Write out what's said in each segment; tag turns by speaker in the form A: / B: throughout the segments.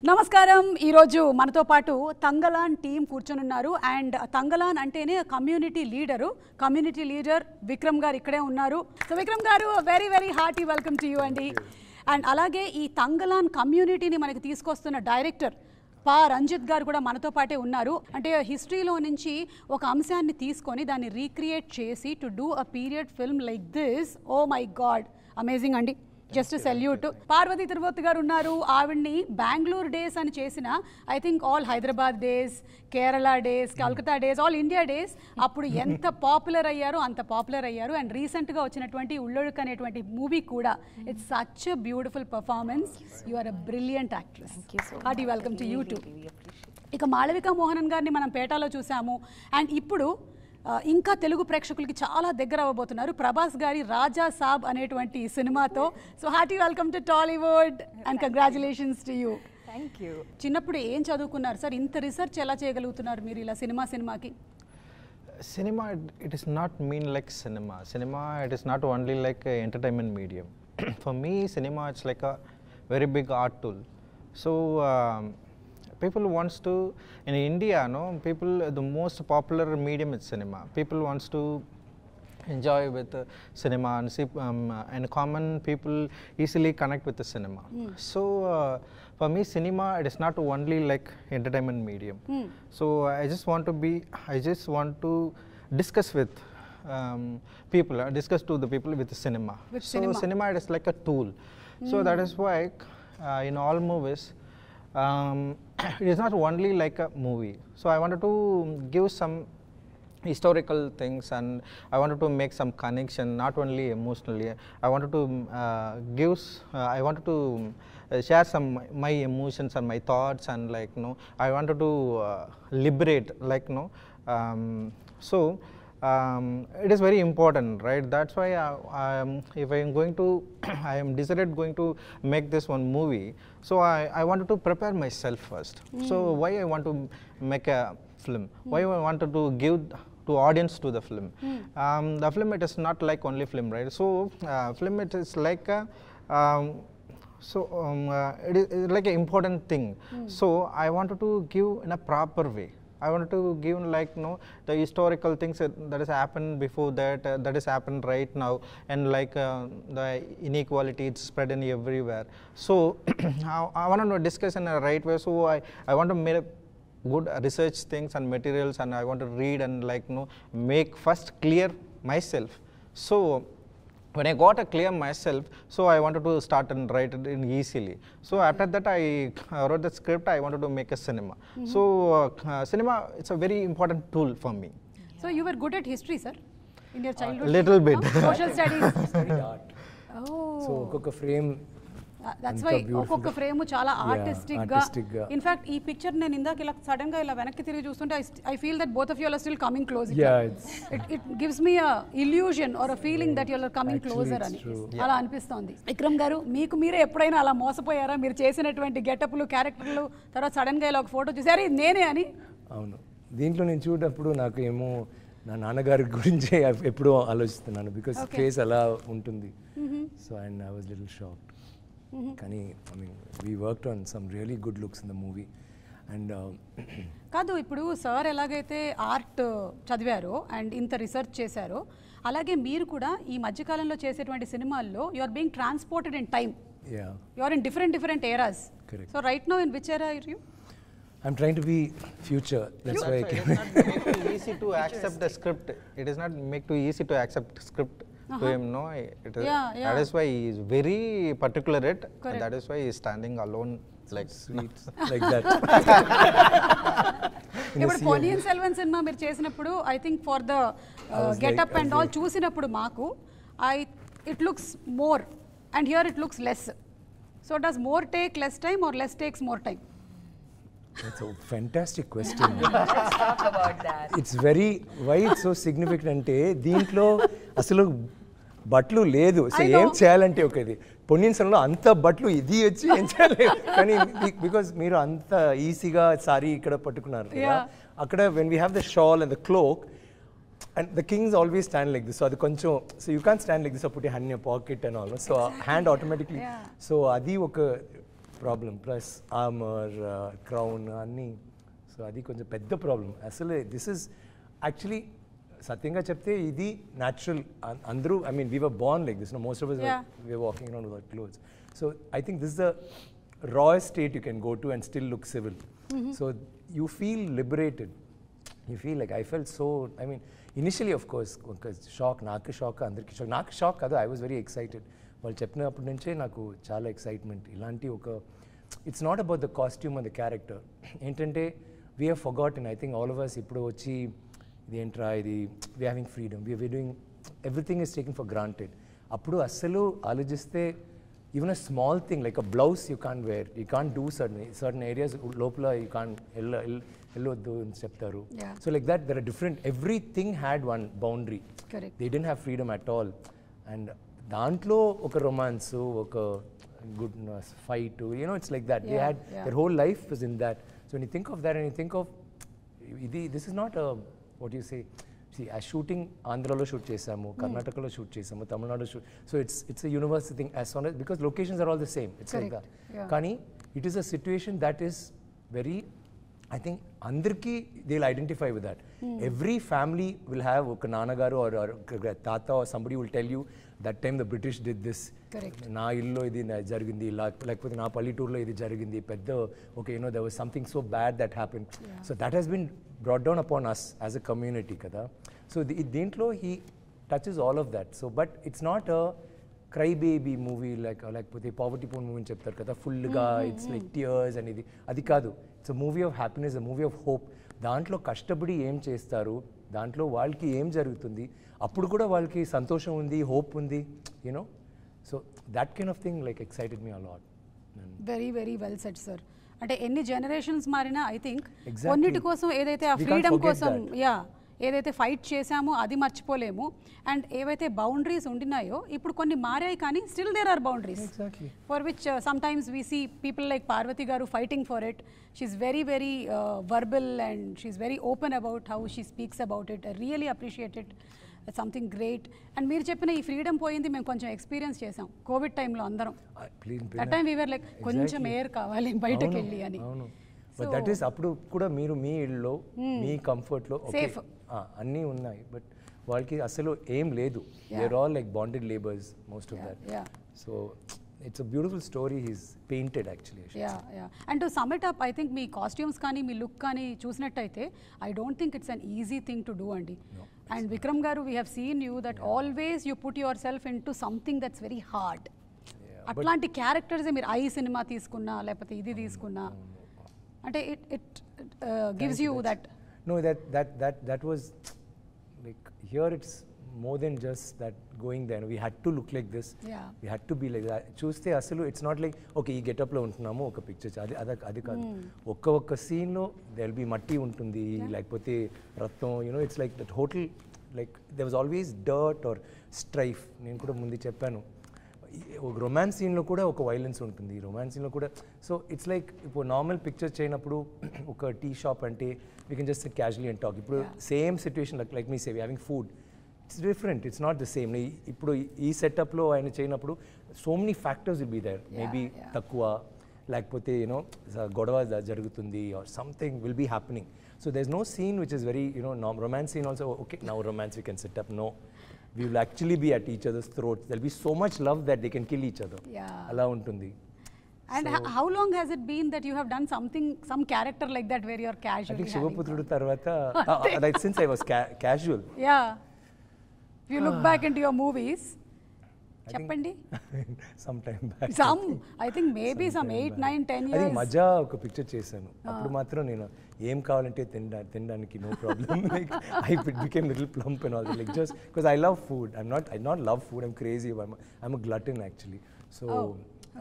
A: నమస్కారం ఈ రోజు మనతో పాటు తంగలాన్ టీం కూర్చొనున్నారు అండ్ తంగలాన్ అంటేనే కమ్యూనిటీ లీడర్ విక్రమ్ గారు ఇక్కడే ఉన్నారు. So Vikram garu very hearty welcome to you అండి. అండ్ అలాగే ఈ తంగలాన్ కమ్యూనిటీని మనకి తీసుకొస్తున్న డైరెక్టర్ పా రంజిత్ గారు కూడా మనతో పాటే ఉన్నారు. అంటే హిస్టరీలో నుంచి ఒక అంశాన్ని తీసుకొని దాన్ని రీక్రియేట్ చేసి to do a period film like this, oh my god amazing అండి. Just salute. పార్వతి తిరుపతి గారు ఉన్నారు. ఆవిడ్ని బెంగళూరు డేస్ అని చేసిన I think all Hyderabad days, Kerala days, Calcutta days, all India days అప్పుడు ఎంత పాపులర్ అయ్యారో అంత పాపులర్ అయ్యారు. అండ్ రీసెంట్గా వచ్చినటువంటి ఉళ్ళొడుకు అనేటువంటి మూవీ కూడా it's such a beautiful performance. You are a brilliant actress. Hearty welcome to you too. ఇక మాళవిక మోహనన్ గారిని మనం పేటాలో చూసాము. అండ్ ఇప్పుడు ఇంకా తెలుగు ప్రేక్షకులకి చాలా దగ్గర అవ్వబోతున్నారు ప్రభాస్ గారి రాజా సాబ్ అనేటువంటి సినిమాతో. So hearty welcome to Tollywood and congratulations to you.
B: Thank you.
A: చిన్నప్పుడు ఏం చదువుకున్నారు సార్? ఇంత రీసెర్చ్ ఎలా చేయగలుగుతున్నారు మీరు ఇలా సినిమాకి?
C: Cinema, it is not mean like cinema. Cinema, it is not only like a entertainment medium. For me, cinema, it's like a very big art tool. So, people wants to, in India, people, the most popular medium is cinema. People wants to enjoy with cinema and see, and common people easily connect with the cinema. So, for me, cinema, it is not only like entertainment medium. So, I just want to discuss with people, discuss to the people with the cinema. Cinema, it is like a tool. So, that is why in all movies, it is not only like a movie. So I wanted to give some historical things, and I wanted to make some connection, not only emotionally. I wanted to share some my emotions and my thoughts, and like I wanted to liberate, like so it is very important, right? That's why if I am going to I am decided going to make this one movie, so I wanted to prepare myself first. So why I want to make a film, why I wanted to give to audience to the film. The film, it is not like only film, right? So film, it is like a it is like an important thing. So I wanted to give in a proper way. I wanted to give like the historical things that has happened before that has happened right now, and like the inequality, it's spread in everywhere. So I wanted to discuss in a right way. So I want to make good research things and materials, and I want to read and like make first clear myself. So when I got a clear myself, so I wanted to start and write it in easily. So after that, I wrote the script. I wanted to make a cinema. So cinema, it's a very important tool for me.
A: So you were good at history, sir, in your childhood?
C: Little bit.
A: Social studies.
B: Studied art.
A: Oh.
B: So ఒక్కొక్క frame
A: that's why ఒక్కొక్క frame చాలా artistic గా. In fact ఈ picture నేను ఇందాక ఇలా sudden గా ఇలా వెనక్కి తిరిగి చూస్తుంటే I feel that both of you are still coming close. It gives me a illusion or a feeling that you are coming closer అని అలా అనిపిస్తోంది. విక్రమ్ గారు, మీకు మీరే ఎప్పుడైనా అలా మోసపోయారా? మీరు చేసినటువంటి గెటప్లు, క్యారెక్టర్లు, తర్వాత సడన్ గా ఇలా ఒక ఫోటో చూసారు నేనే అని?
B: అవును, దీంట్లో నేను చూడప్పుడు నాకు ఏమో నా నాన్నగారి గురించి ఎప్పుడూ ఆలోచిస్తున్నాను, బికాస్ ఫేస్ అలా ఉంటుంది. So and I was little shocked. కానీ I mean we worked on some really good looks in the movie. And
A: కాదు, ఇప్పుడు సార్ ఎలాగైతే ఆర్ట్ చదివారో అండ్ ఇంత రీసెర్చ్ చేశారో, అలాగే మీరు కూడా ఈ మధ్యకాలంలో చేసేటువంటి సినిమాల్లో you are being transported in time. You are in different eras. So right now in which era are you?
B: I'm trying to be future. That's why I came.
C: It is not make too easy to accept the script. It is not make too easy to accept script to him. No, it is, that is why he is very particular at. And that is why he is standing alone like
B: sweet like that.
A: ఇప్పుడు పొన్నియిన్ సెల్వన్ సినిమా మీరు చేసినప్పుడు I think for the getup and all చూసినప్పుడు మాకు it looks more and here it looks less. So does more take less time or less takes more time?
B: That's a fantastic question.
D: Let's talk about that.
B: It's very, why it's so significant అంటే దీంట్లో అసలు బట్లు లేదు. So ఏం చేయాలంటే ఒకది పొన్నియిన్ సెల్వన్లో అంత బట్లు ఇది వచ్చి ఏం చేయాలి, కానీ బికాజ్ మీరు అంత ఈజీగా సారీ ఇక్కడ పట్టుకున్నారు కదా, అక్కడ when we have the shawl and the cloak and the kings always stand like this. So అది కొంచెం, so you can stand like this, put hand in your pocket and all, so hand automatically. So అది ఒక problem plus armour crown అన్నీ so అది కొంచెం పెద్ద problem అసలు this is actually సత్యంగా చెప్తే ఇది న్యాచురల్ అందరూ I mean we were born like this most of us were walking around without clothes so I think this is the rawest state you can go to and still look civil so you feel liberated you feel like I felt so I mean initially of course shock నాకు shock అందరికి shock నాకు shock కాదు I was very excited వాళ్ళు చెప్పినప్పటి నుంచే నాకు చాలా excitement ఇలాంటి ఒక it's not about the costume and the character ఏంటంటే we have forgotten I think all of us ఇప్పుడు వచ్చి ఇది ఏంట్రా ఇది we having freedom we doing everything is taking for granted అప్పుడు అస్సలు ఆలోచిస్తే even a small thing like a blouse you can't wear you can't do certain areas లోపల you can't వెళ్ళొద్దు అని చెప్తారు so like that there are different everything had one boundary they didn't have freedom at all and దాంట్లో ఒక romance ఒక good fight you know it's like that they had their whole life is in that so when you think of that and you think of ఇది this is not what you say see a shooting ఆంధ్రాలో shoot చేసాము కర్ణాటకలో shoot చేసాము Tamil Nadu shoot so it's a universal thing as long as because locations are all the same it's like that కానీ it is a situation that is very I think అందరికీ they'll identify with that every family will have ఒక నాన్నగారు or తాత or somebody will tell you that time the British did this నా ఇల్లులో ఇది జరిగింది లేకపోతే నా పల్లెటూరులో ఇది జరిగింది పెద్ద okay you know there was something so bad that happened so that has been brought down upon us as a community kada so దీంట్లో he touches all of that so but it's not a cry baby movie లేకపోతే poverty phone movie అని చెప్తారు కదా ఫుల్గా it's like tears అనేది అది కాదు it's a movie of happiness a movie of hope దాంట్లో కష్టపడి ఏం చేస్తారు దాంట్లో వాళ్ళకి ఏం జరుగుతుంది అప్పుడు కూడా వాళ్ళకి సంతోషం ఉంది హోప్ ఉంది you know so that kind of thing like excited me a lot
A: very very well set sir అంటే ఎన్ని జనరేషన్స్ మారినా ఐ థింక్ కొన్నిటి కోసం ఏదైతే ఆ ఫ్రీడమ్ కోసం ఏదైతే ఫైట్ చేశామో అది మర్చిపోలేము అండ్ ఏవైతే బౌండరీస్ ఉండినాయో ఇప్పుడు కొన్ని మారాయి కానీ still there are boundaries for which sometimes we see people like Parvathi garu fighting for it she's very very verbal and she's very open about how she speaks about it really appreciate it something great and మీరు చెప్పిన ఈ freedom పోయింది మేము కొంచెం experience చేసాం Covid టైంలో అందరం that time we are like కొంచెం ఎయిర్ కావాలి బయటకు వెళ్ళి అని
B: బట్ దట్ ఈస్ అప్పుడు కూడా మీరు మీ ఇళ్ళలో మీ కంఫర్ట్లో అన్నీ ఉన్నాయి బట్ వాళ్ళకి అసలు ఏం లేదు there all like bonded labours most of that so it's a beautiful story he's painted actually
A: and to sum it up I think మీ కాస్ట్యూమ్స్ కానీ మీ లుక్ కానీ చూసినట్టయితే I don't think it's an easy thing to do అండి and Vikram garu we have seen you that always you put yourself into something that's very hard అట్లాంటి characters మీరు I సినిమా తీసుకున్నా లేకపోతే ఇది తీసుకున్నా అంటే it gives you that
B: No, that was like here it's more than just that going there. We had to look like this. We had to be like that. చూస్తే అసలు it's not like okay ఈ getup లో ఉంటున్నాము ఒక picture అది కాదు ఒక్క scene లో there will be మట్టి ఉంటుంది లేకపోతే రక్తం it's like that hotel like there was always dirt or strife నేను కూడా ముందు చెప్పాను ఒక రొమాన్స్ సీన్లో కూడా ఒక వైలెన్స్ ఉంటుంది రొమాన్స్ సీన్లో కూడా సో ఇట్స్ లైక్ ఇప్పుడు నార్మల్ పిక్చర్ చేయనప్పుడు ఒక టీ షాప్ అంటే we can just sit casually and talk ఇప్పుడు same situation like me save having food it's different it's not the same ఇప్పుడు ఈ సెటప్లో ఆయన చేయనప్పుడు so many factors will be there maybe తక్కువ లేకపోతే గొడవ జరుగుతుంది or something will be happening so there is no scene which is very romance scene also okay now romance we can set up no we will actually be at each other's throats there will be so much love that they can kill each other ala untundi
A: and how long has it been that you have done some character like that where you are casually
B: I think Shivaputrudu tarvata like since I was casual
A: if you look back into your movies చెప్పండి
B: some time back
A: I think maybe some 8 9 10 years
B: I think మజా ఒక picture చేశాను అప్పుడు మాత్రం నేను ఏం కావాలంటే తినడానికి no problem like I became little plump and all that like just because I love food I not love food I'm crazy I'm a glutton actually so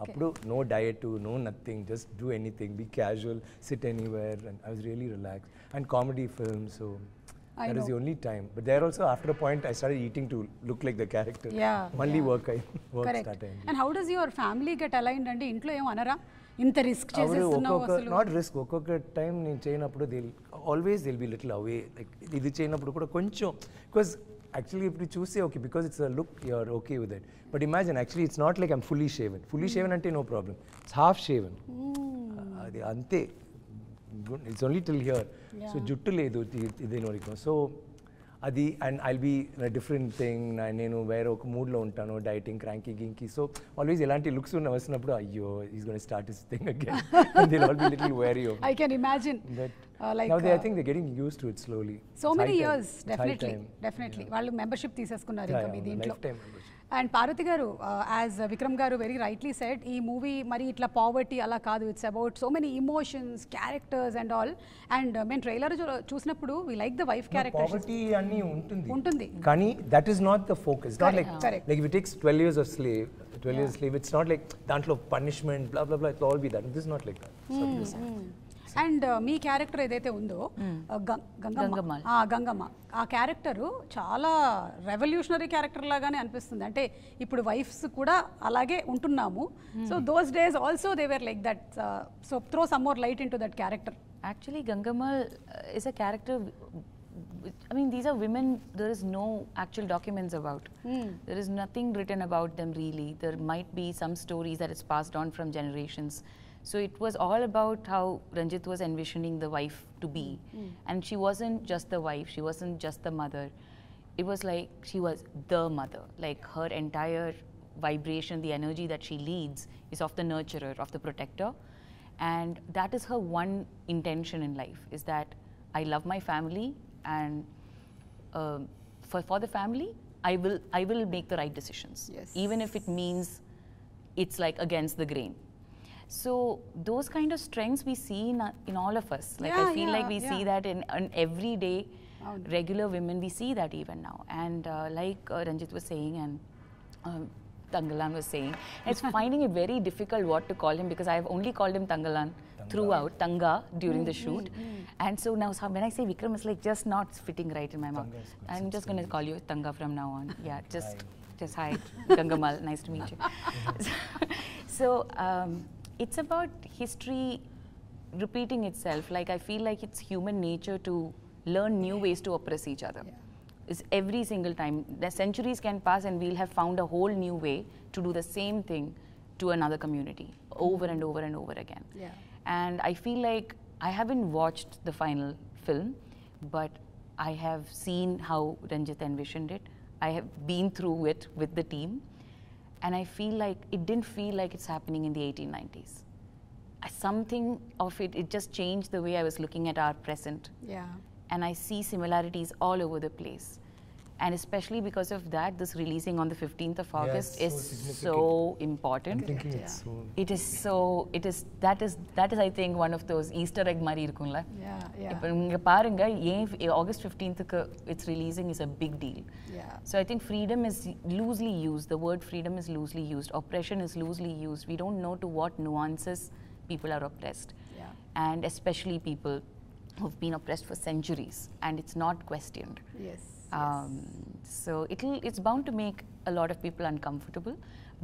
B: అప్పుడు no diet no nothing just do anything be casual sit anywhere and I was really relaxed and comedy films so that is the only time but there also after a point I started eating to look like the character only work started
A: and how does your family get aligned ante intlo em anara inta risk చేసేస్తున్నావు అసలు
B: not risk ఒక్కొక్క time నేను చేయనప్పుడు they'll be little away like ఇది చేయనప్పుడు కూడా కొంచెం because actually if you choose say okay because it's a look you're okay with it, but imagine actually it's not like I'm fully shaven ante no problem, it's half shaven. Adi ante, it's only till here. So juttu ledu idenoriku, so adi, and I'll be in a different thing, nenu vera oka mood lo untanu, dieting, cranky ginky, so always elanti looks unna vasinappudu ayyo he's going to start his thing again and they'll all be little wary of me.
A: I can imagine.
B: But
A: like
B: now I think they're getting used to it slowly.
A: So
B: It's
A: many
B: high time.
A: years,
B: It's high time.
A: definitely. వాళ్ళు membership తీసేసుకున్నారు ఇంకా మీ దీంట్లో.
B: Lifetime membership.
A: And Parvati గారు, as Vikram garu very rightly said, ఈ movie మరి ఇట్లా poverty అలా కాదు, it's about so many emotions, characters and all. And మేము ట్రైలర్ చూసినప్పుడు we like the wife character.
B: Poverty అన్ని ఉంటుంది.
A: ఉంటుంది.
B: కానీ that is not the focus. It's not like
A: Correct.
B: like if it takes 12 years of slave, 12 years slave, it's not like దాంట్లో punishment blah blah blah, it'll all be that. This is not like that.
A: And me character ఏదైతే ఉందో గంగమ్మ, ఆ character చాలా revolutionary character లాగానే అనిపిస్తుంది. అంటే ఇప్పుడు wives కూడా అలాగే ఉంటున్నాము. So those days also they were like that. So throw some more light in to that character.
D: Actually, Gangamma is a character. I mean, these are women there is no actual documents about. There is nothing written about them really. There might be some stories that is passed on from generations. So it was all about how Ranjit was envisioning the wife to be. And she wasn't just the wife, she wasn't just the mother. It was like she was the mother. Like her entire vibration, the energy that she leads is of the nurturer, of the protector. And that is her one intention in life, is that I love my family, and for the family, I will make the right decisions.
A: Yes.
D: Even if it means it's like against the grain. So those kind of strengths we see in all of us. Like I feel like we see that in everyday regular women, we see that even now. And like Ranjit was saying and Tangalan was saying, it's finding it very difficult what to call him, because I have only called him Tangalan throughout, Tanga, during the shoot. And so now when I say Vikram, it's like just not fitting right in my mouth. I'm just going to call you Tanga from now on. Yeah, just hi, Gangamal, nice to meet you. So it's about history repeating itself. Like I feel like it's human nature to learn new ways to oppress each other. Is every single time. The centuries can pass and we'll have found a whole new way to do the same thing to another community over and over and over again. And I feel like I haven't watched the final film, but I have seen how Ranjit envisioned it. I have been through it with the team, and I feel like it didn't feel like it's happening in the 1890s. Something of it just changed the way I was looking at our present. And I see similarities all over the place. And especially because of that, this releasing on the 15th of August is so important.
B: I'm thinking it's so...
D: that is I think one of those Easter egg mari irukumla. Ipo inga parunga August 15th it's releasing is a big deal. So I think freedom is loosely used. The word freedom is loosely used. Oppression is loosely used. We don't know to what nuances people are oppressed. And especially people who've been oppressed for centuries, and it's not questioned. So it's bound to make a lot of people uncomfortable,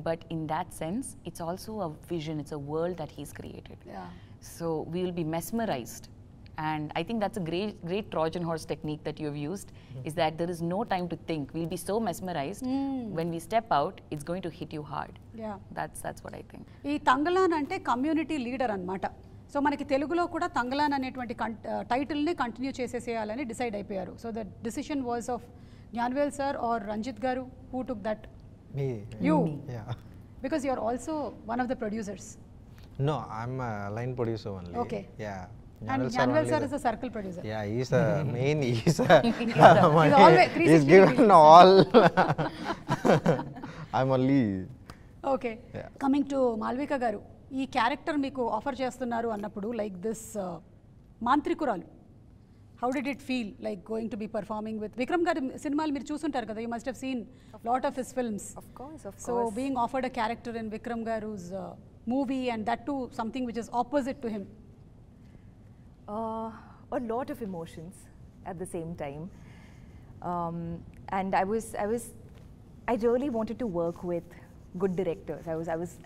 D: but in that sense, it's also a vision, it's a world that he's created. So we will be mesmerized, and I think that's a great Trojan horse technique that you have used, is that there is no time to think. We'll be so mesmerized, when we step out, it's going to hit you hard. That's what I think.
A: ఈ తంగలాన్ అంటే community leader అన్నమాట. So మనకి తెలుగులో కూడా తంగలాన్ అనేటువంటి టైటిల్ని continue చేసేసేయాలని decide అయిపోయారు. So the decision was of Gnanavel sir or Ranjith garu, who took that?
C: Me.
A: You?
C: Yeah.
A: Because you are also one of the producers.
C: No, I'm a line producer only.
A: Okay.
C: Yeah.
A: And Gnanvel sir is a circle producer.
C: Yeah, he's the main. He's
A: always
C: he's given all. I'm only.
A: Okay. Coming to Malvika garu, ఈ character మీకు offer చేస్తున్నారు అన్నప్పుడు like this మాంత్రికురాలు, how did it feel like going to be performing with Vikram గారి సినిమాలు మీరు చూసుంటారు కదా, you must have seen lot of his films. So being offered a character in Vikram గారు's movie and that to something which is opposite to him.
E: A lot of emotions at the same time, and I really wanted to work with good directors. I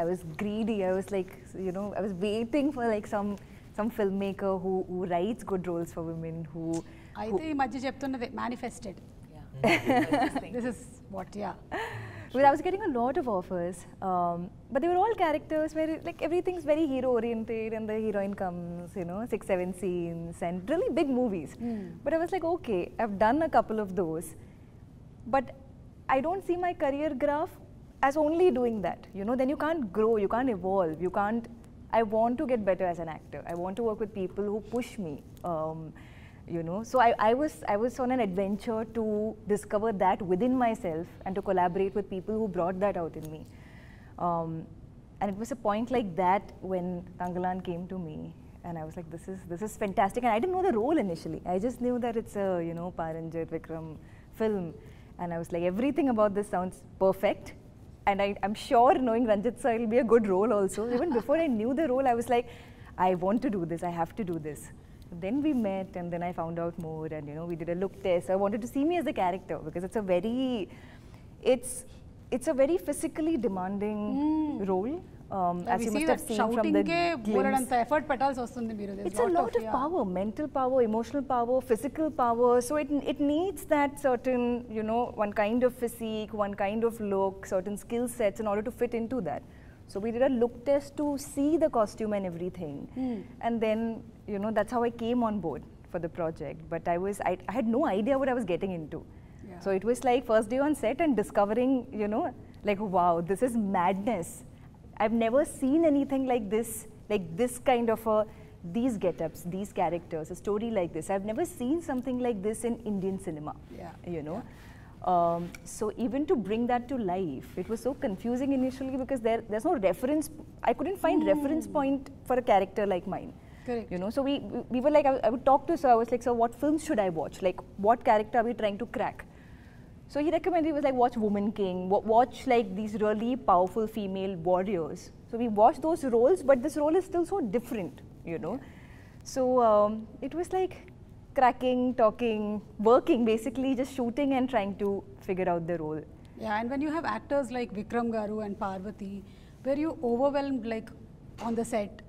E: was greedy. I was like, you know, I was waiting for like some filmmaker who writes good roles for women, who
A: అయితే ఈ మధ్య చెప్తున్నదే manifested. This is what, yeah.
E: Because I was getting a lot of offers, but they were all characters where like everything's very hero oriented, and the heroine comes, 6-7 scenes and really big movies. But I was like, okay, I've done a couple of those, but I don't see my career graph as only doing that. Then you can't grow, you can't evolve, you can't. I want to get better as an actor. I want to work with people who push me. So I was on an adventure to discover that within myself and to collaborate with people who brought that out in me. And it was a point like that when Tangalan came to me, and I was like, this is fantastic. And I didn't know the role initially. I just knew that it's a Paranjit Vikram film, and I was like, everything about this sounds perfect. And I'm sure knowing Ranjit sir, it'll be a good role also. Even before I knew the role, I was like, I want to do this. I have to do this. Then we met, and then I found out more, and we did a look test. I wanted to see me as a character because it's a very physically demanding role. As you must have seen from the glimpse.
A: effort petals vastundi meeru.
E: It's a lot of power, mental power, emotional power, physical power. So it needs that certain, one kind of physique, one kind of look, certain skill sets in order to fit into that. So we did a look test to see the costume and everything. And then, that's how I came on board for the project. But I had no idea what I was getting into. Yeah. So it was like first day on set and discovering, like, wow, this is madness. I've never seen anything like this kind of these get-ups, these characters, a story like this. I've never seen something like this in Indian cinema, So even to bring that to life, it was so confusing initially because there's no reference. I couldn't find reference point for a character like mine.
A: Correct.
E: So we were like, I would talk to sir. I was like, sir, what films should I watch? Like, what character are we trying to crack? So he recommended, he was like, watch Woman King, watch like these really powerful female warriors. So we watched those roles, but this role is still so different, So it was like cracking, talking, working, basically just shooting and trying to figure out the role.
A: Yeah, and when you have actors like Vikram Garu and Parvati, were you overwhelmed like on the set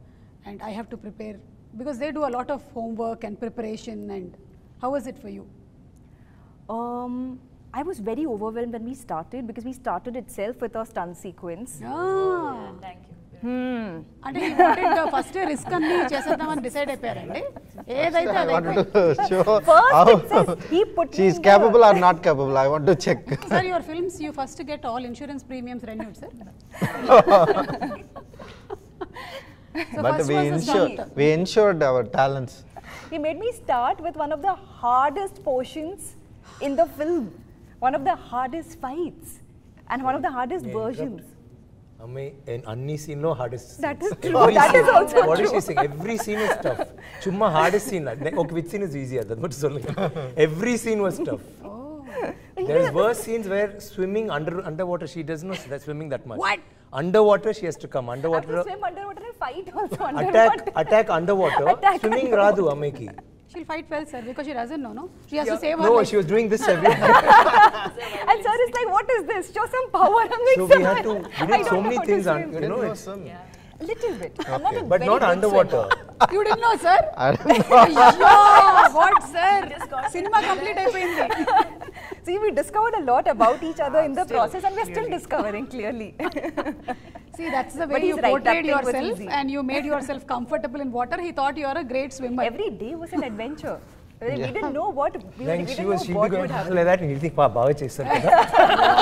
A: and I have to prepare? Because they do a lot of homework and preparation, and how was it for you?
E: I was very overwhelmed when we started because we started itself with a stunt sequence.
A: Ah.
E: Thank you.
A: అంటే he wanted the first risk అన్ని చేసేద్దామని decide అయిపోయారండి ఏదైతే
C: I
A: అది
C: wanted to show
E: First
C: how
E: it says he put
C: she
E: me
C: is
E: in
C: capable or not capable. I want to check.
A: Sir, your films you first get all insurance premiums renewed, sir. So
C: But
A: first was the stunt.
C: we ensured our talents.
E: He made me start with one of the hardest portions in the film, one of the hardest fights, and one of the hardest versions.
B: In any scene no hardest scene.
E: That is true. That is also
B: What is
E: true.
B: she saying? Every scene is tough. Chumma hardest scene. Okay, which scene is easier? That's what சொல்லுங்க. Every scene was tough. There's worse scenes where swimming underwater, she doesn't know that swimming that much.
A: What?
B: Underwater she has to come.
E: I have
B: Underwater
E: to swim underwater and fight also underwater.
B: attack underwater.
E: Attack
B: Swimming
E: underwater.
B: radu ameki.
A: She'll fight well, sir, because she doesn't know, no? She has to save her
B: No,
A: life.
B: she was doing this every time.
E: And sir is like, what is this? Show some power. I'm like,
B: So
E: sir,
B: we had to,
E: I
B: we did
E: don't
B: so
E: know
B: many
E: how to
B: things,
E: swim.
B: you know,
E: A little bit. I'm not a
B: but
E: very
B: not
E: good
B: underwater.
E: swimmer.
A: You didn't know, sir?
C: I don't know.
A: Yeah, what, sir? Cinema complete అయిపోయింది.
E: See, we discovered a lot about each other in the process, and we're still discovering clearly.
A: See, that's the
E: But
A: way
E: he's
A: you
E: right,
A: portrayed
E: that thing was
A: yourself
E: easy.
A: and you made yourself comfortable in water. He thought you are a great swimmer.
E: Every day was an adventure. We didn't know what
B: Then
E: we
B: she
E: didn't
B: was,
E: know
B: she'll
E: what
B: be going
E: would happen.
B: like that and you think, బాగా చేశారు కదా.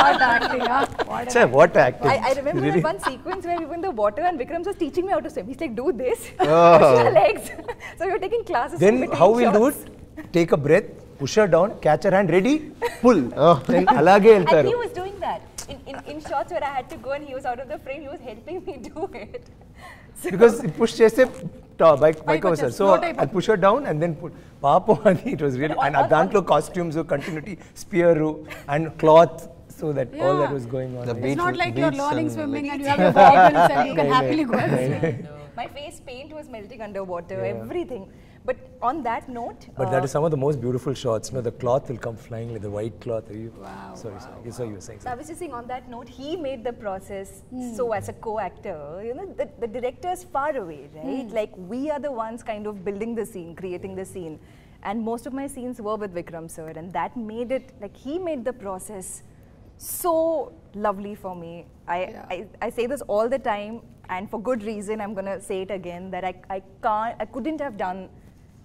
A: What acting, huh? What
B: Chai, what acting.
E: I remember
B: Really?
E: that one sequence where we were in the water and Vikram was teaching me how to swim. He's like, do this,
C: Oh.
E: push your legs. So we were taking classes.
B: Then
E: in between
B: how we'll do
E: shots.
B: it? Take a breath, push her down, catch her hand, ready, pull.
C: Oh.
B: Then అలాగే
E: And
B: వెళ్తారు.
E: he was doing that. In shots where I had to go and he was out of the frame, he was helping me do it. So
B: Because push చేస్తే bike వస్తారు. So
A: float అయిపోతుంది.
B: I push her down and then pull. పాపం అది it was really, and దాంట్లో costumes, continuity, spear and cloth, so that all that
A: Yeah.
B: was going on.
C: The
B: Yeah.
C: beach
A: It's not like you're
C: beach
A: learning
C: and
A: swimming and you have your goggles and you can
B: No, no.
A: happily go and swim.
E: my face paint was melting underwater, everything. But on that note,
B: But that is some of the most beautiful shots. The cloth will come flying, like the white cloth.
A: Wow.
B: Sorry. So you were saying
E: So I was just saying, on that note, he made the process. So as a co-actor, the director is far away, right? Like, we are the ones kind of building the scene, creating the scene. And most of my scenes were with Vikram sir, and that made it, like, he made the process so lovely for me. I say this all the time, and for good reason. I'm gonna say it again, that I couldn't have done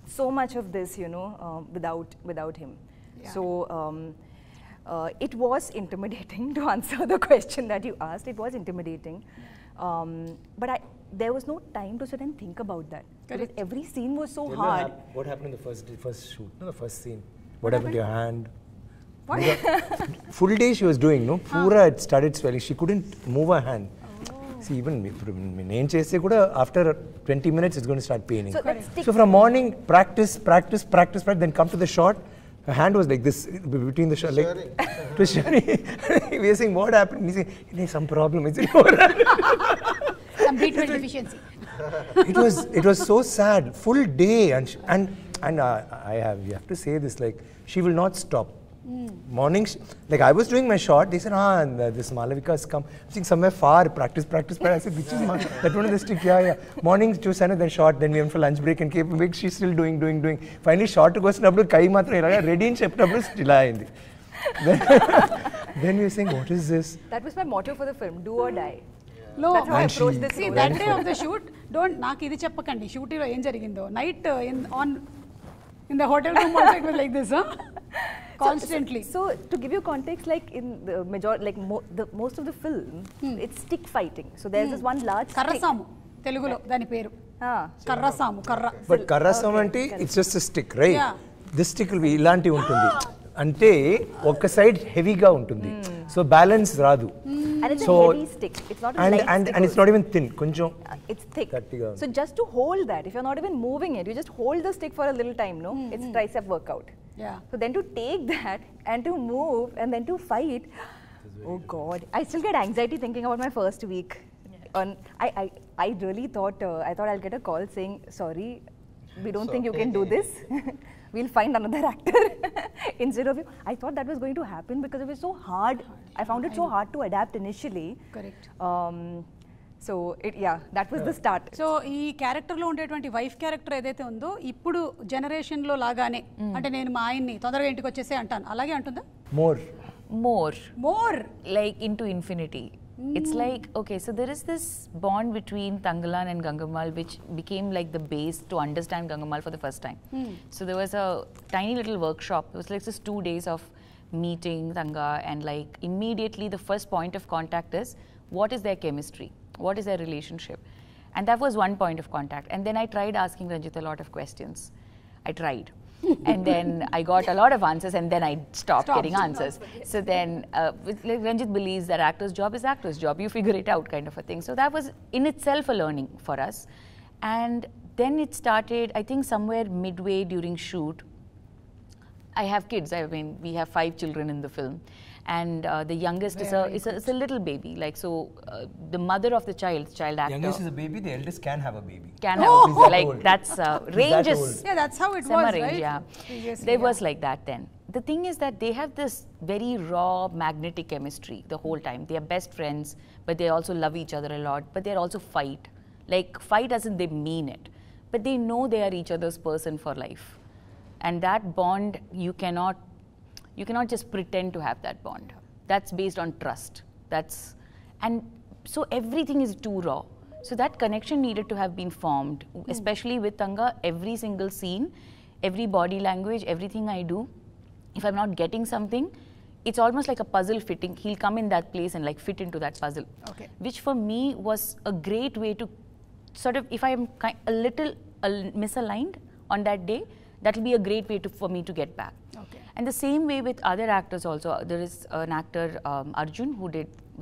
E: so much of this, without him.
A: Yeah.
E: So it was intimidating, to answer the question that you asked. It was intimidating, but there was no time to sit and think about that. Because every scene was so hard.
B: What happened in the first shoot? No, the first scene. What happened to your hand?
A: What?
B: Full day she was doing, no? Pura it started swelling. She couldn't move her hand. See, even after 20 minutes it's going to start paining. So from morning, practice, then come to the shot. Her hand was like this between the shot. Like, it was shiny. We were saying, what happened? He said, there's some problem. It's
A: Some B12 deficiency.
B: It was so sad. Full day, and you have to say this, like, she will not stop. Mornings, like I was doing my shot, they said, this Malavika has come. I think somewhere far, practice. I said, which is that one of the stick, yeah. Mornings, choose then shot, then we went for lunch break and came back, she's still doing. Finally, shot goes to Kai Matra, ready in chapter, still in Then we were saying, what is this?
E: That was my motto for the film, do or die.
A: No,
E: That's how I approached this
A: see,
E: role.
A: that day of the shoot, నాకు ఇది చెప్పకండి shoot లో ఏం జరిగిందో night in the hotel room also it was like this, huh? Constantly.
E: So to give you context, like in the majority, like most of the film, it's stick fighting. So there's this one large stick.
A: కర్రసాము తెలుగులో దాని పేరు కర్రసాము కర్ర.
B: But కర్రసాము అంటే it's just a stick, right?
A: Yeah.
B: This stick will be ఇలాంటి ఉంటుంది. అంటే ఒక side హెవీగా ఉంటుంది. సో బ్యాలెన్స్ రాదు.
E: And it's a heavy stick. It's not a light stick.
B: And it's not even thin. కొంచెం
E: it's thick.
B: గట్టిగా.
E: So just to hold that, if you're not even moving it, you just hold the stick for a little time, no? It's tricep workout.
A: Yeah.
E: So then to take that and to move and then to fight, oh God, I still get anxiety thinking about my first week. I really thought I'll get a call saying, sorry, we don't think you can do this. We'll find another actor instead of you. I thought that was going to happen because it was so hard. I found it so hard to adapt initially.
A: Correct.
E: So that was the start.
A: So ఈ క్యారెక్టర్లో ఉండేటువంటి wife character ఏదైతే ఉందో ఇప్పుడు జనరేషన్లో లాగానే అంటే నేను మా ఆయన్ని తొందరగా ఇంటికి వచ్చేసే anటాను అలాగే అంటుందా
D: More like into infinity. It's like, okay, so there is this bond between Tangalan and Gangamal which became like the base to understand Gangamal for the first time. So there was a tiny little workshop. It was like just 2 days of meeting Tanga, and like immediately the first point of contact is, what is their chemistry? What is their relationship? And that was one point of contact. And then I tried asking Ranjit a lot of questions. I tried. And then I got a lot of answers, and then I stopped getting answers. So then like Ranjit believes that actor's job is actor's job. You figure it out, kind of a thing. So that was in itself a learning for us. And then it started, I think somewhere midway during shoot. I have kids. I mean, we have 5 children in the film. And the youngest is a little baby. Like, so the mother of the child actor.
B: Youngest is a baby, the eldest can have a baby.
D: Can have a baby. Like, that's ranges.
A: Yeah, that's how it
D: Summer
A: was,
D: range,
A: right?
D: yeah.
A: Previously,
D: There was like that then. The thing is that they have this very raw magnetic chemistry the whole time. They are best friends, but they also love each other a lot, but they also fight. Like, fight as in they mean it. But they know they are each other's person for life. And that bond, you cannot just pretend to have that bond. That's based on trust. And so everything is too raw. So that connection needed to have been formed, especially with Tanga. Every single scene, every body language, everything I do, if I'm not getting something, it's almost like a puzzle fitting. He'll come in that place and like fit into that puzzle.
A: Okay.
D: Which for me was a great way to sort of, if I am a little misaligned on that day, that will be a great way for me to get back.
A: Okay.
D: And the same way with other actors also. There is an actor, Arjun,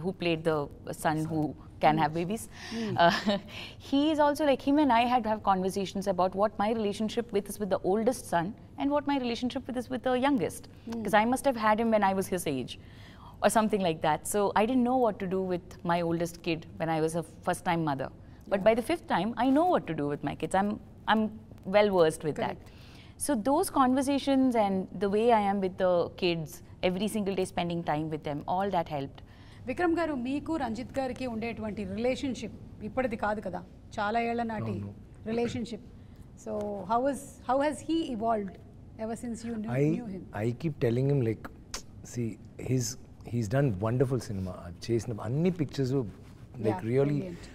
D: who played the son who can have babies. He is also like, him and I had to have conversations about what my relationship is with the oldest son and what my relationship is with the youngest. Because I must have had him when I was his age or something like that. So I didn't know what to do with my oldest kid when I was a first-time mother. But by the 5th time, I know what to do with my kids. I'm well versed with
A: Correct.
D: that. So those conversations and the way I am with the kids, every single day spending time with them, all that helped.
A: Vikram గారు మీకు రంజిత్ గారికి ఉండేటువంటి relationship ఇప్పటిది కాదు కదా, చాలా ఏళ్ల నాటి relationship. So how he's he evolved ever since you knew him?
B: I keep telling him like, see, he's done wonderful cinema. చేసిన అన్ని pictures like
A: Yeah,
B: really
A: brilliant.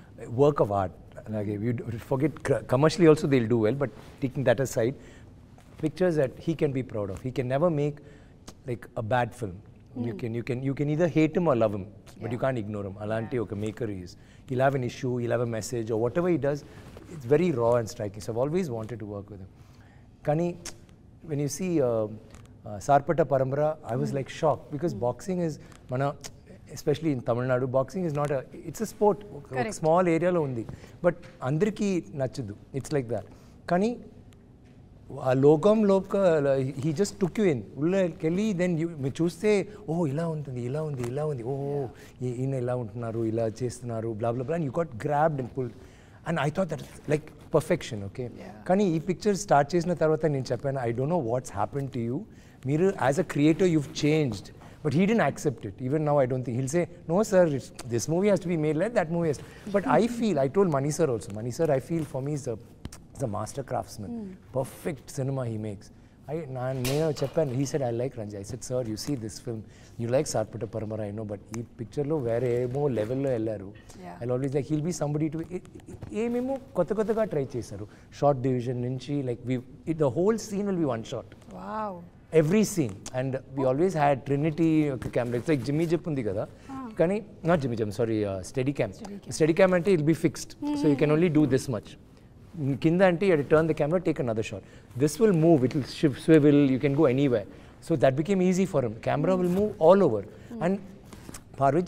B: work of art. Like if you forget commercially also they'll do well, but taking that aside, pictures that he can be proud of. He can never make like a bad film. You can either hate him or love him, but you can't ignore him. Alanti oka maker he is. He'll have an issue, he'll have a message, or whatever he does, it's very raw and striking. So I've always wanted to work with him. Kani, when you see Sarpata Parambara, I was like shocked because boxing is mana, especially in Tamil Nadu, boxing is not a, it's a sport.
A: Correct.
B: Small area lo undi, but andariki nachadu. It's like that. Kani ఆ లోకంలో he just took you in ఉళ్ళకెళ్ళి then మీరు చూస్తే ఓహో ఇలా ఉంటుంది ఇలా ఉంది ఇలా ఉంది ఓహో ఈయన ఇలా ఉంటున్నారు ఇలా చేస్తున్నారు blah blah blah and you got grabbed and pulled and I thought that like perfection okay. కానీ ఈ పిక్చర్ స్టార్ట్ చేసిన తర్వాత నేను చెప్పాను I don't know what's happen to you, మీరు as a creator you've changed, but he didn't accept it. Even now I don't think he'll say no sir, this movie has to be made like that movie has to. But I feel, I told Mani sir also, Mani sir I feel for me is a master craftsman. Perfect cinema he makes. నేను చెప్పాను, he said I like Ranjit. I said sir, you see this film, you like Sarpata Paramara I know, but ఈ పిక్చర్లో వేరే ఏమో లెవెల్లో వెళ్ళారు. I'll always like he'll be somebody to ఏమేమో కొత్తగా ట్రై చేశారు. షార్ట్ డివిజన్ నుంచి like the whole scene will be one shot.
A: Wow.
B: Every scene, and we always had Trinity camera. It's like Jimmy Jip undi kada, kani not Jimmy Jim, sorry, Steadicam. Steadicam ante it'll be fixed, so you can only do this much. Kinda ante you have to turn the camera, take another shot. This will move, it will swivel, you can go anywhere. So that became easy for him. Camera will move all over, and Parvi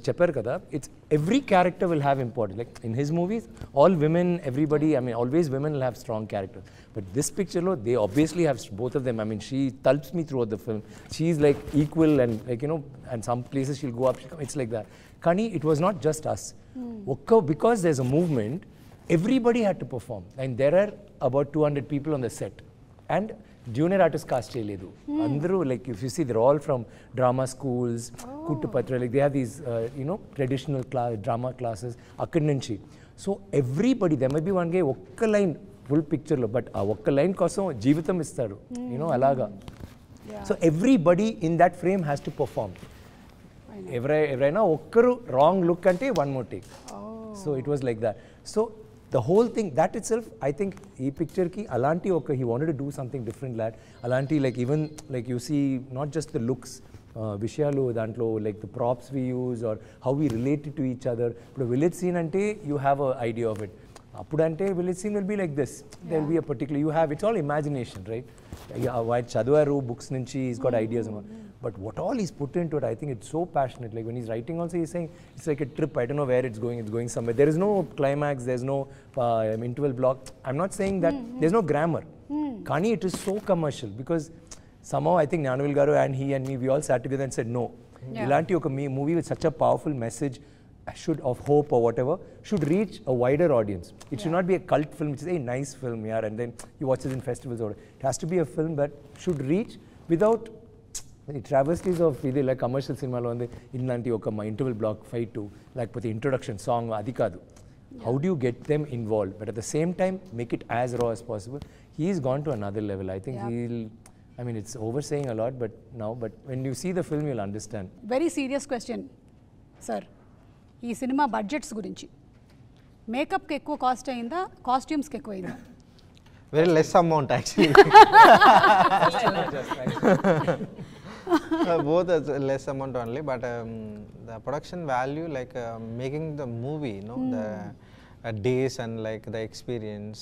B: చెప్పారు కదా, it's every character will have importance. Like in his movies, all women, everybody, I mean, always women will have strong characters. But this picture, they obviously have both of them. I mean, she tulps me throughout the film. She's like equal and like, you know, and some places she'll go up, it's like that. Kani, it was not just us. Because there's a movement, everybody had to perform. And there are about 200 people on the set. And junior artist cast cheyaledu. Andru, like if you see, they're all from drama schools, Kuttupatra, like they have these, you know, traditional drama classes, akkad nunchi. So everybody, there might be one guy, okka line, full picture lo, but aa okka line kosam jeevitam istadu, you know, alaga. So everybody in that frame has to perform. Everyna okkaru wrong look ante one more take. So it was like that. So the whole thing, that itself, I think, ee picture ki alanti oka, he wanted to do something different, lad. Alanti, like even like you see, not just the looks, vishayalu dantlo, like the props we use or how we relate to each other. But a village scene ante, you have an idea of it. Apudante village scene will be like this. There will be a particular, you have, it's all imagination, right? Why chadvaru books nunchi, he's got ideas and all. But what all he's put into it, I think it's so passionate. Like when he's writing also, he's saying, it's like a trip, I don't know where it's going somewhere. There is no climax, there's no interval block. I'm not saying that, there's no grammar. Kani, it is so commercial because somehow I think Gnanavel Garu and he and me, we all sat together and said no. Ilanti oka movie with such a powerful message, should of hope or whatever, should reach a wider audience. It should not be a cult film, which is a nice film, yeah, and then you watch it in festivals or it has to be a film that should reach without the travesties of either like commercial cinema lo ande illanti oka interval block fight to like the introduction song adi kaadu. How do you get them involved, but at the same time make it as raw as possible? He's gone to another level. I think he'll, I mean, it's oversaying a lot, but now, but when you see the film you'll understand.
A: Very serious question, sir. ఈ cinema budgets గురించి, మేకప్కి ఎక్కువ cost అయిందా, కాస్ట్యూమ్స్కి ఎక్కువ అయిందా?
C: Very less amount actually. Both is less amount only, but the production value, like making the movie, you know, the days and like the experience,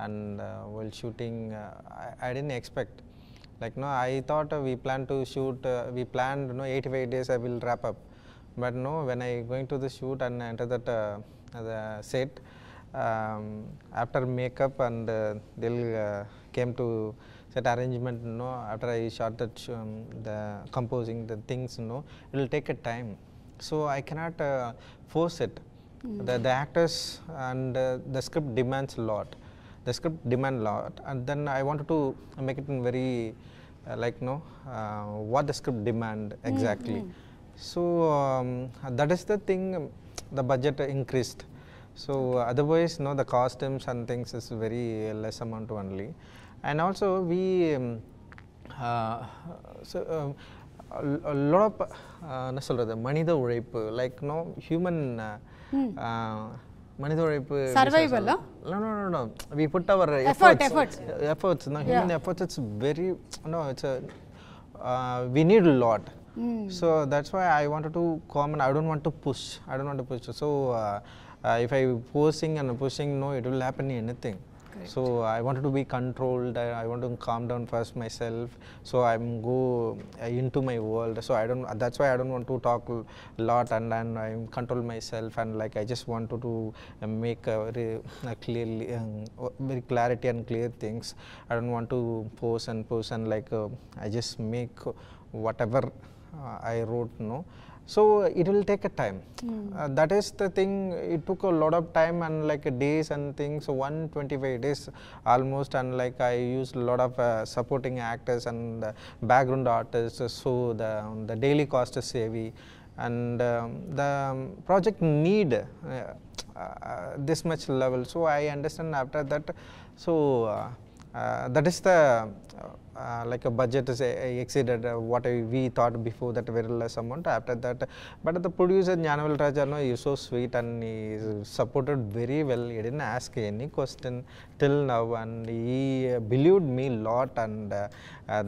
C: and while shooting, I didn't expect. Like no, I thought we planned to shoot, we planned, you know, 85 days I will wrap up. But no, when I going to the shoot and enter that the set, after makeup and they'll came to set arrangement, you know, after I shot that the composing the things, you know, it will take a time. So I cannot force it. The actors and the script demands a lot. the script demand a lot, and then I wanted to make it in very like what the script demand exactly. So that is the thing, the budget increased. So otherwise the costumes and things is very less amount only. And also we a lot of manida உழைப்பு, like human manida உழைப்பு
A: survival.
C: No, we put our efforts, human efforts. It's very it's a we need a lot. So that's why I wanted to comment. I don't want to push. So if I pushing, it will happen anything. Correct. So I wanted to be controlled. I want to calm down first myself. So I'm go into my world. So that's why I don't want to talk a lot, and I control myself, and like I just wanted to make very clearly, very clarity and clear things. I don't want to push and like I just make whatever I wrote, so it will take a time. That is the thing. It took a lot of time and like days and things. So 125 days almost, and like I used a lot of supporting actors and background artists. So the daily cost is heavy, and the project need this much level. So I understand after that. So that is the like a budget is exceeded what we thought before, that very less amount after that. But the producer Gnanavel Raja is so sweet, and he supported very well. He didn't ask any question till now, and he believed me a lot, and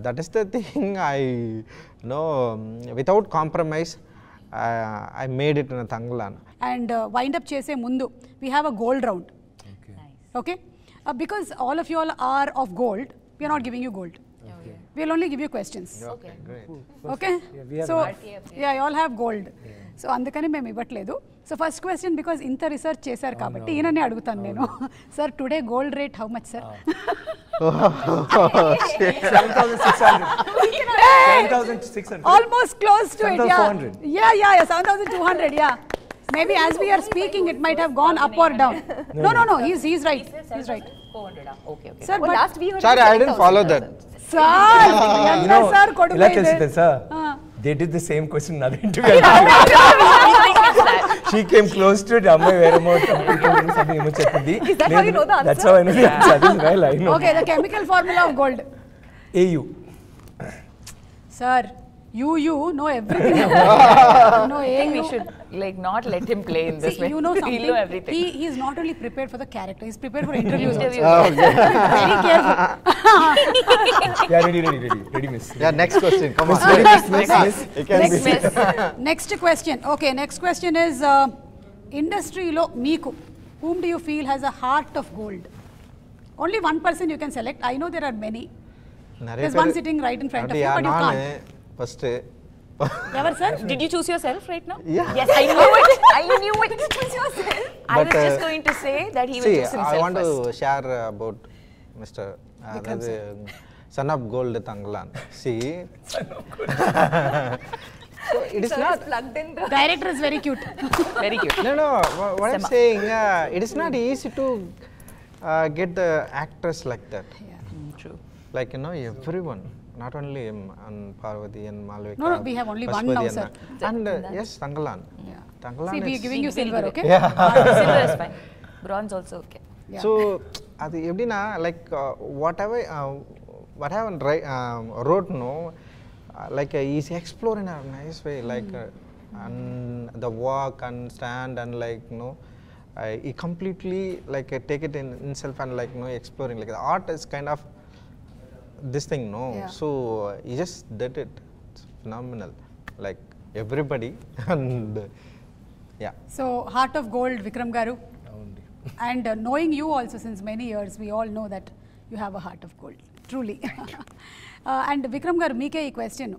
C: that is the thing. I without compromise I made it in a Tangalan.
A: And wind up chese mundu we have a gold round. Okay. Because all of you all are of gold, we are not giving you gold. We will only give you questions.
C: Okay, great.
A: Okay.
B: Yeah,
A: So you all have gold. So అందుకని మేము ఇవ్వట్లేదు. So first question, because ఇంత research చేశారు కాబట్టి ఈయననే అడుగుతాను నేను. Sir, today gold rate how much, sir?
B: 7,600.
A: Almost close to it.
B: 7,400.
A: Yeah, 7,200. Yeah. Maybe as we are speaking, it might have gone up or down. No. He's right. He's right.
D: 400. Okay.
A: Sir, but
E: last we heard
C: Sorry, I didn't follow that.
A: sir, sir, kodu
B: ఇలా తెలిసిందే sir. They did the same question in other interview. She came close to it. అమ్మాయి వేరే something ఏమో చెప్పింది.
E: Is that how you know the answer?
B: That's how I know the answer. That is well, I know.
A: Okay, the chemical formula of gold.
B: AU.
A: Sir, you know everything. No,
D: I think we should like not let him play in this way.
A: You know something.
D: He'll know everything.
A: He is not only prepared for the character, he's prepared for interviews.
D: Interviews.
A: Also. Very careful.
B: Yeah, ready, miss.
C: Yeah, next question. Come on.
B: Miss.
A: Next question. Okay, next question is industry lo meeku, whom do you feel has a heart of gold? Only one person you can select. I know there are many. There's one sitting right in front of you, but you can't.
C: First.
A: Ever, sir?
D: Did you choose yourself right now?
C: Yeah.
D: Yes, I knew it. Did you choose yourself? I was
C: But,
D: just going to say that he will choose himself
C: I want
D: first.
C: to share about Mr.
A: Vikram sir.
C: Son of Gold Tangalan. See, so it is not.
E: plugged in.
A: Director is very cute.
D: Very cute.
C: No. What I'm saying, it is not easy to get the actors like that.
D: True.
C: Like everyone. Not only Parvati and Malvika.
A: No, we have only one now,
C: Pashupati
A: sir.
C: And yes, Tangalan.
A: Yeah.
C: Tangalan
A: See, we are
C: is.
A: giving you silver, okay?
D: Silver is fine. Bronze also okay.
A: Yeah.
C: So, adi eppdina like whatever what I wrote like he's exploring in a nice way, like and the walk and stand and like he completely like take it in himself and like exploring, like the art is kind of this thing,
A: Yeah.
C: so he just did it. It's phenomenal, like everybody. And yeah,
A: So, heart of gold, Vikram Garu. And knowing you also since many years, we all know that you have a heart of gold, truly. And Vikram Garu, meeke ee question,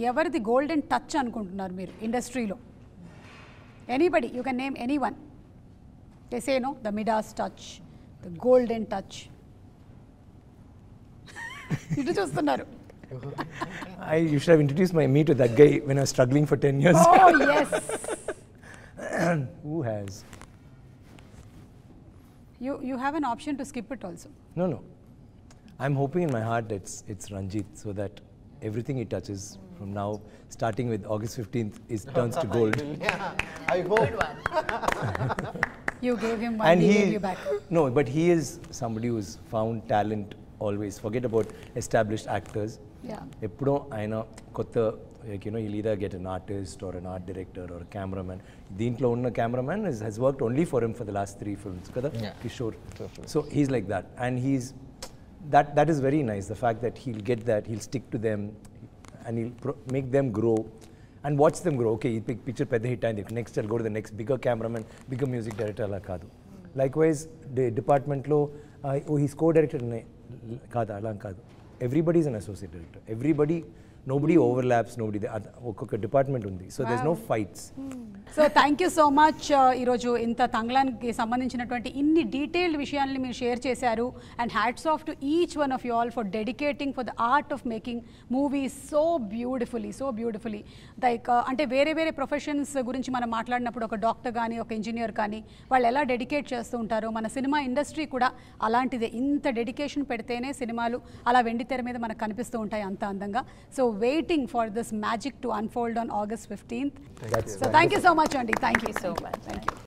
A: evardi golden touch anukuntunnaru meer industry lo? Anybody, you can name anyone. They say the Midas touch, the golden touch. ఇటు చూస్తున్నారు.
B: You should have introduced me to that guy when I was struggling for 10 years.
A: Oh yes.
B: Who has?
A: You have an option to skip it also.
B: No. I'm hoping in my heart it's Ranjit, so that everything he touches from now, starting with August 15th, turns to gold.
C: I hope.
A: You gave him one,
B: And
A: he gave you back.
B: No, but he is somebody who's found talent always. Forget about established actors.
A: Yeah.
B: ఎప్పుడో ఆయన కొత్త, like, you know, he'll either get an artist or an art director or a cameraman. దీంట్లో ఉన్న cameraman has worked only for him for the last 3 films, కదా?
C: Yeah.
B: Kishore. So he's like that, and that is very nice. The fact that he'll get that, he'll stick to them, and he'll make them grow and watch them grow. Okay, ఈ picture పెద్ద hit అయింది, next I'll go to the next bigger cameraman, bigger music director, అలా కాదు. Likewise, డిపార్ట్మెంట్లో he's co-director కాదు, అలా కాదు. Everybody is an associate director. Nobody overlaps, ఒక్కొక్క డిపార్ట్మెంట్ ఉంది. So there's no fights.
A: So thank you so much. ఈరోజు ఇంత తంగ్లాన్కి సంబంధించినటువంటి ఇన్ని డీటెయిల్డ్ విషయాల్ని మీరు షేర్ చేశారు. And hats off to each one of you all for dedicating for the art of making movies so beautifully. Like అంటే వేరే professions గురించి మనం మాట్లాడినప్పుడు ఒక డాక్టర్ కానీ ఒక ఇంజనీర్ కానీ వాళ్ళు ఎలా డెడికేట్ చేస్తూ ఉంటారో, మన సినిమా ఇండస్ట్రీ కూడా అలాంటిదే. ఇంత డెడికేషన్ పెడితేనే సినిమాలు అలా వెండి తెర మీద మనకు కనిపిస్తూ ఉంటాయి అంత అందంగా. So waiting for this magic to unfold on August 15th. So thank you so much, Andy. Thank you
D: so much.
A: Thank you.